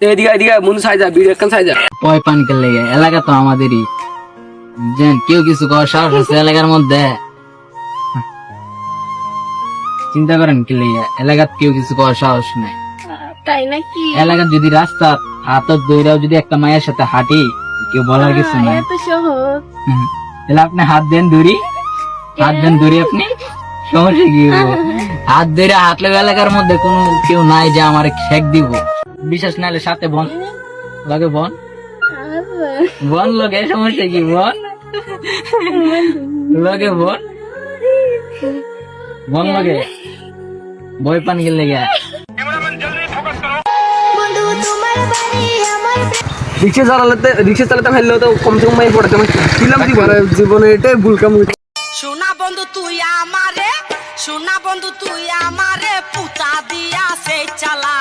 এদিকে এদিকে মন সাইজা ভিডিও কান সাইজা ভয় পান কে লেগে এলাকা তো আমাদেরই যেন কেউ কিছু করার সাহস আছে এলাকার মধ্যে চিন্তা করেন কি লেগে এলাকার কেউ কিছু করার সাহস নাই তাই নাকি? এলাকার যদি রাস্তা হাত দৌড়াও যদি একটা মায়ের সাথে হাঁটি কেউ বলার কিছু নাই এত সহজ। তাহলে আপনি হাত দেন দূরি হাত দেন দূরি আপনি সমস্যা কি হবো? হাত ধরে হাঁটলে এলাকার মধ্যে কোনো কেউ নাই যে আমার শেক দিব বিশ্বাস না হলে সাথে বন লগে বন বন লগে সমস্যা কি বন লগে বন বন লগে বই পান গেলে রিক্সা চালাতে ফেললে তো কমসে কম মাই পড়ে তোমার কিলাম দিব জীবনে এটাই ভুল কাম সোনা বন্ধু তুই আমারে পুতা দিয়া সেই চালা